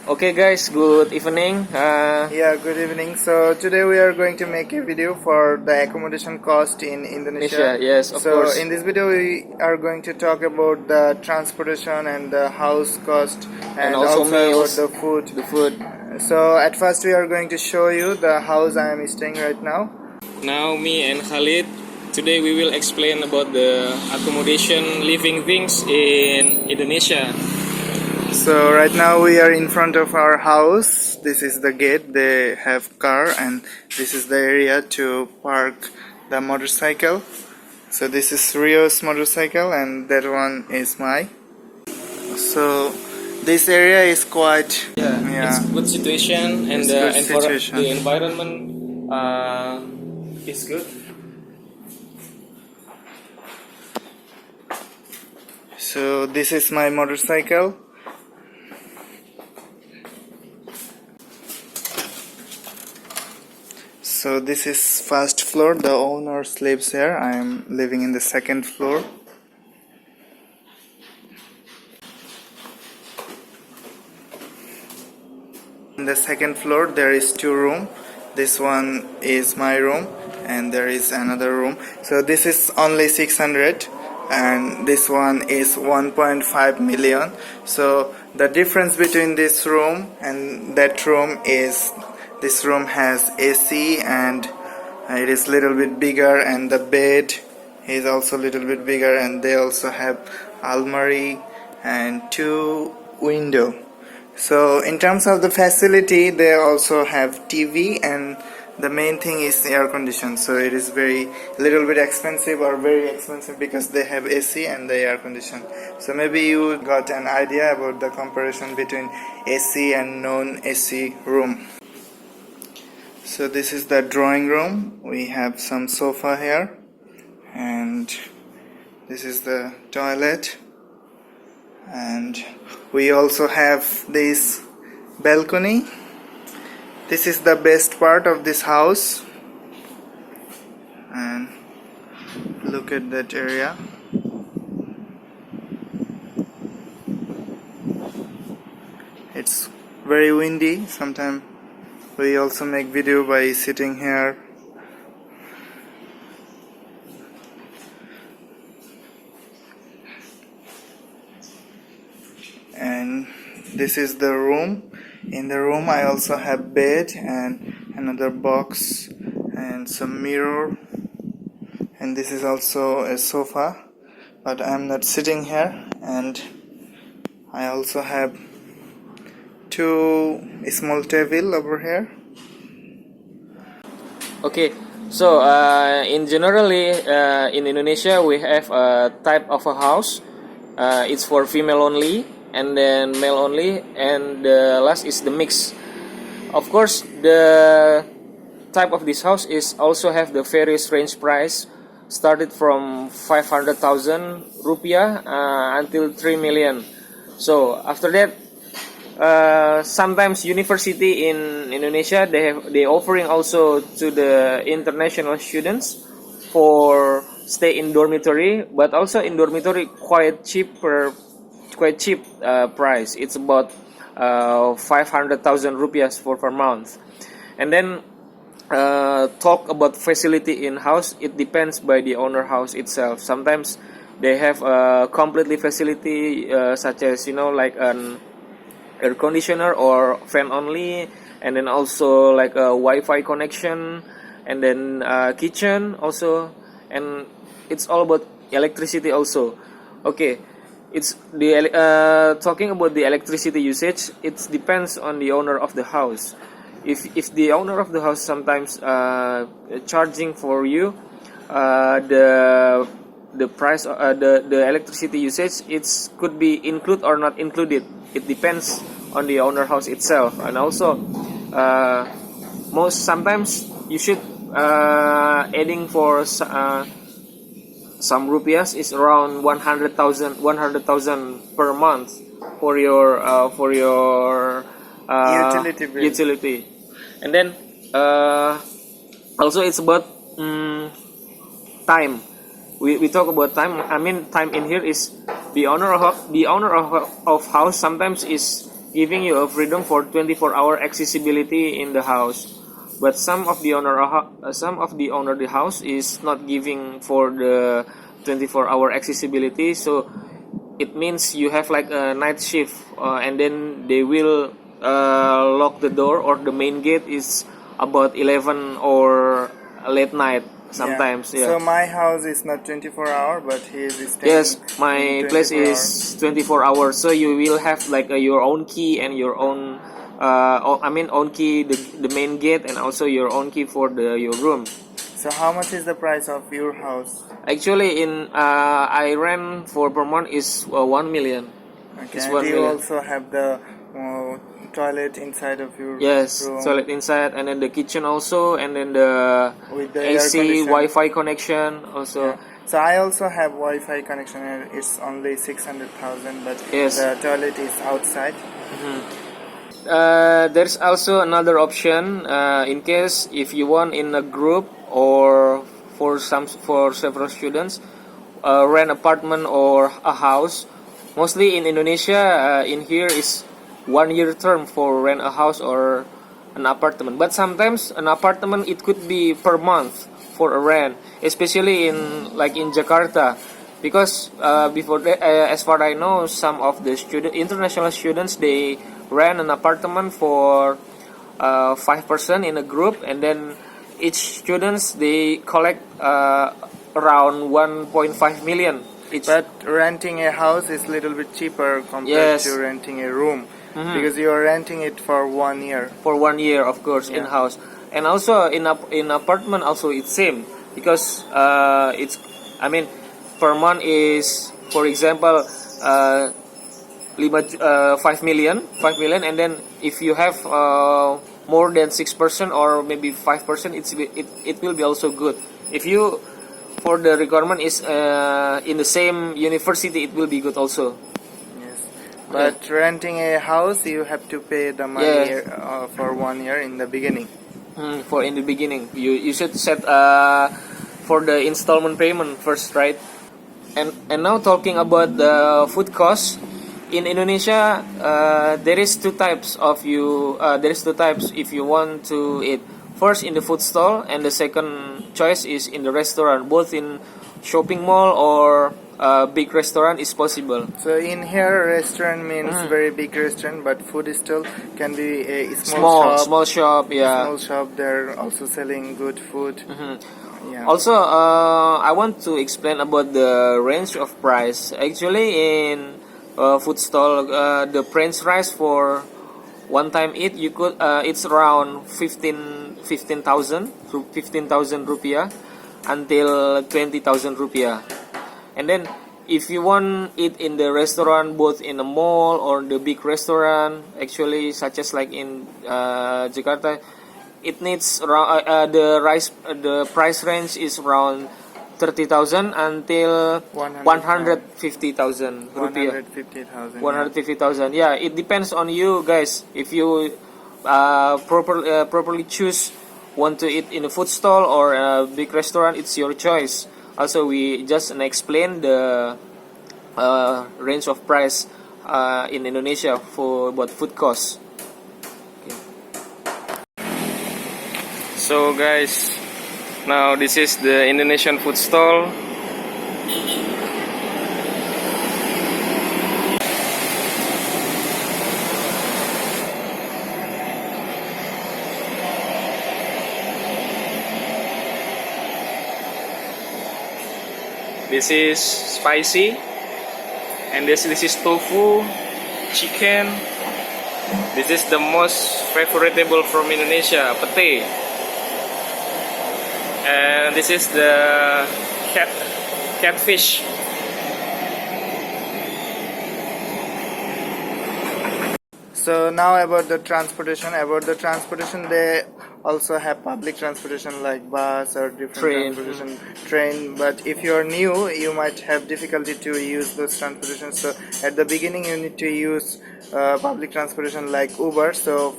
Okay guys, good evening. Yeah, good evening. So today we are going to make a video for the accommodation cost in Indonesia. Yes, of So course. in this video we are going to talk about the transportation and the house cost and also meals, about the food. The food. So at first we are going to show you the house I am staying right now. Now me and Khalid, today we will explain about the accommodation living things in Indonesia. So right now we are in front of our house. This is the gate. They have car and this is the area to park the motorcycle. So this is Rio's motorcycle and that one is mine. So this area is quite It's good situation and situation. The environment is good. So this is my motorcycle. So this is first floor. The owner lives here. I am living in the second floor. In the second floor there is two rooms. This one is my room and there is another room. So this is only 600 and this one is 1.5 million. So the difference between this room and that room is this room has AC and it is little bit bigger, and the bed is also little bit bigger, and they also have almari and two window. So in terms of the facility, they also have TV, and the main thing is air condition. So it is very little bit expensive or very expensive because they have AC and the air condition. So maybe you got an idea about the comparison between AC and non-AC room. So this is the drawing room. We have some sofa here and this is the toilet, and we also have this balcony. This is the best part of this house, and look at that area. It's very windy. Sometimes we also make video by sitting here. And this is the room. In the room I also have bed and another box and some mirror, and this is also a sofa, but I'm not sitting here. And I also have two small table over here. Okay, so in generally in Indonesia we have a type of a house. It's for female only, and then male only, and the last is the mix. Of course, the type of this house is also have the various range price, started from 500,000 rupiah until 3 million. So after that, sometimes university in Indonesia they offering also to the international students for stay in dormitory, but also in dormitory quite cheap price. It's about 500,000 rupiah per month. And then talk about facility in house, it depends by the owner house itself. Sometimes they have a completely facility such as like an air conditioner or fan only, and then also like a Wi-Fi connection, and then kitchen also, and it's all about electricity also. Okay, it's the talking about the electricity usage, it depends on the owner of the house. If the owner of the house sometimes charging for you the price, the electricity usage, it could be included or not included. It depends on the owner house itself. And also most sometimes you should adding for some rupiahs is around 100,000 per month for your utility. And then also it's about time. We talk about time. I mean, time in here is the owner of house sometimes is giving you a freedom for 24-hour accessibility in the house. But some of the owner of the house is not giving for the 24-hour accessibility, so it means you have like a night shift, and then they will lock the door, or the main gate is about 11 or late night sometimes. So my house is not 24-hour, but he is staying. Yes, my in place 24 hours. is 24 hours, so you will have like your own key and your own own key, the main gate, and also your own key for your room. So how much is the price of your house? Actually, in I rent for per month is 1 million. Okay. It's And 1 you million. also have the toilet inside of your Yes, room toilet inside, and then the kitchen also, and then the with the air AC, condition. Wi-Fi connection also. So I also have Wi-Fi connection, and it's only 600,000, but Yes. the toilet is outside. There's also another option, in case if you want in a group or for several students, rent apartment or a house. Mostly in Indonesia, in here is 1 year term for rent a house or an apartment. But sometimes an apartment, it could be per month for a rent, especially in Jakarta, because as far I know, some of the international students, they rent an apartment for 5% in a group, and then each students, they collect around 1.5 million each. But renting a house is a little bit cheaper compared Yes. to renting a room, because you are renting it for 1 year. For 1 year, of course, Yeah. in house, and also in apartment also it's same, because it's per month is, for example, 5 million, and then if you have more than 6% or maybe 5%, it will be also good. If you, for the requirement is in the same university, it will be good also. Yes. But renting a house, you have to pay the money for 1 year in the beginning. For in the beginning, you should set for the installment payment first, right? And now talking about the food costs in Indonesia, there is two types if you want to eat. First in the food stall, and the second choice is in the restaurant. Both in shopping mall or big restaurant is possible. So in here, restaurant means very big restaurant, but food stall can be a small shop. Small shop, yeah. Small shop. They're also selling good food. Yeah. Also, I want to explain about the range of price. Actually, in food stall, the French fries for one time eat, you could it's around 15,000 to 15,000 rupiah until 20,000 rupiah. And then if you want eat in the restaurant, both in a mall or the big restaurant, actually such as like in Jakarta, it needs around the price range is around 30,000 until 150,000 rupiah. 150,000. 150,000. Yeah, it depends on you guys. If you properly choose want to eat in a food stall or a big restaurant, it's your choice. Also, we just explain the range of price in Indonesia for about food costs. Okay. So guys, now this is the Indonesian food stall. This is spicy, and this is tofu, chicken. This is the most favorable from Indonesia, pete. And this is the catfish. So now about the transportation. They also have public transportation like bus or different transportation, train. But if you are new, you might have difficulty to use those transportation. So at the beginning, you need to use public transportation like Uber. So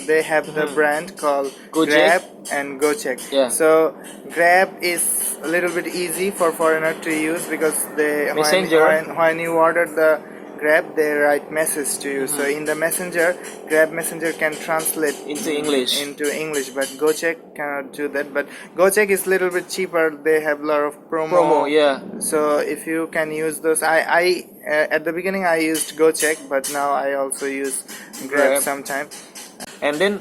they have the brand called Grab and Gojek. Yeah. So Grab is a little bit easy for foreigner to use, because they Messenger. when you order the Grab, they write message to you. So in the messenger, Grab messenger can translate Into English. but Gojek cannot do that. But Gojek is little bit cheaper. They have a lot of Promo, yeah. So if you can use those, I at the beginning I used Gojek, but now I also use Grab sometimes. And then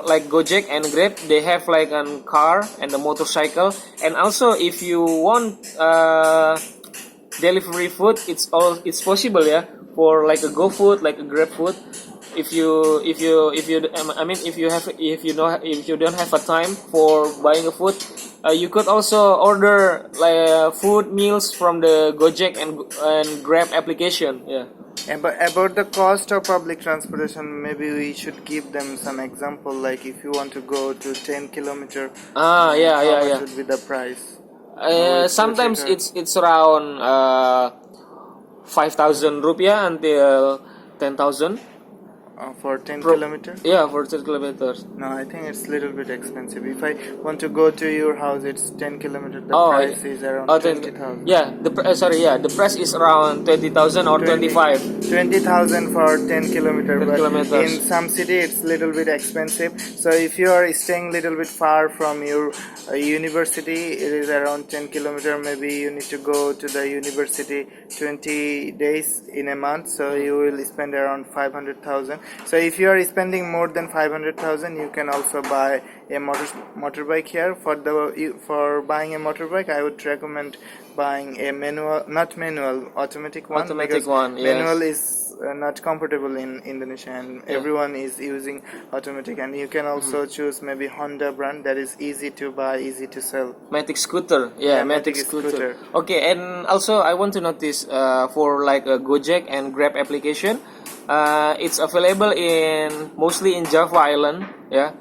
like Gojek and Grab, they have like a car and a motorcycle. And also if you want delivery food, it's possible, yeah, for like a GoFood, like a Grab food. If you I mean if you don't have a time for buying a food, you could also order like food meals from the Gojek and Grab application, yeah. And but about the cost of public transportation, maybe we should give them some example. Like if you want to go to 10 kilometer, How much would be the price? Sometimes it's around 5,000 rupiah until 10,000 for 10 kilometers? Yeah, for 10 kilometers. No, I think it's a little bit expensive. If I want to go to your house, it's 10 kilometers. The Oh, price is around 20,000. Yeah, the price is around 20,000 or 25. 20,000 for 10 kilometers. 10 But kilometers. in some city, it's little bit expensive. So if you are staying little bit far from your university, it is around 10 kilometers. Maybe you need to go to the university 20 days in a month. So you will spend around 500,000. So if you are spending more than 500,000, you can also buy a motorbike here. For buying a motorbike, I would recommend buying a automatic one. Automatic one, yes. Manual is not comfortable in Indonesia, and everyone is using automatic. And you can also choose maybe Honda brand that is easy to buy, easy to sell. Matic scooter, yeah, Matic scooter. Okay, and also I want to notice for like a Gojek and Grab application, it's available mostly in Java Island, yeah.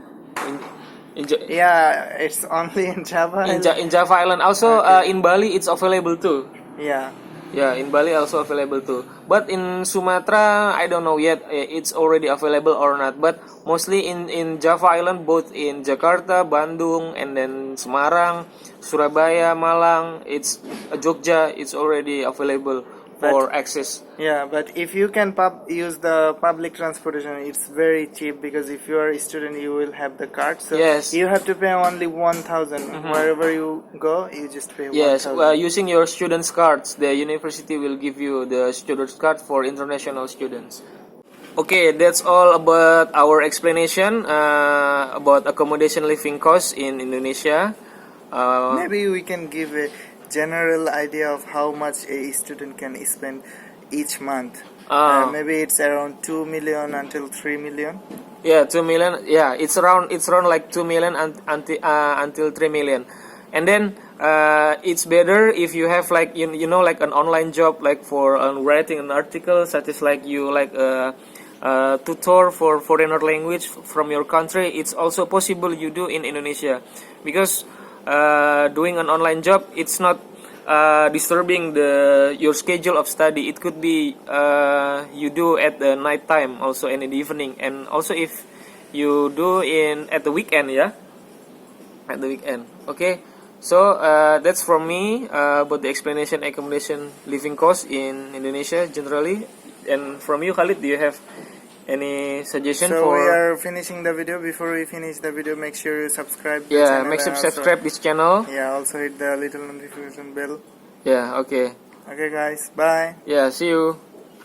Yeah, it's only in Java. In Java Island, also in Bali it's available too. Yeah. Yeah, in Bali also available too. But in Sumatra, I don't know yet it's already available or not. But mostly in Java Island, both in Jakarta, Bandung, and then Semarang, Surabaya, Malang, it's Jogja, it's already available for access. Yeah, but if you can use the public transportation, it's very cheap, because if you are a student, you will have the card. So yes, you have to pay only 1,000. Wherever you go, you just pay 1,000. Yes, using your students' cards, the university will give you the students' card for international students. Okay, that's all about our explanation about accommodation living costs in Indonesia. Maybe we can give a general idea of how much a student can spend each month. Maybe it's around 2 million until 3 million. Yeah, 2 million. Yeah, it's around like 2 million until 3 million. And then it's better if you have like you know like an online job, like for writing an article, such as like you like a tutor for foreigner language from your country. It's also possible you do in Indonesia, because doing an online job, it's not disturbing your schedule of study. It could be you do at the night time, also, and in the evening, and also if you do at the weekend, yeah, at the weekend. Okay, so that's from me about the explanation accommodation living cost in Indonesia generally. And from you, Khalid, do you have any suggestion So we are finishing the video. Before we finish the video, make sure you subscribe the channel. Make sure subscribe this channel. Yeah, also hit the little notification bell. Yeah, okay. Okay guys, bye. Yeah, see you.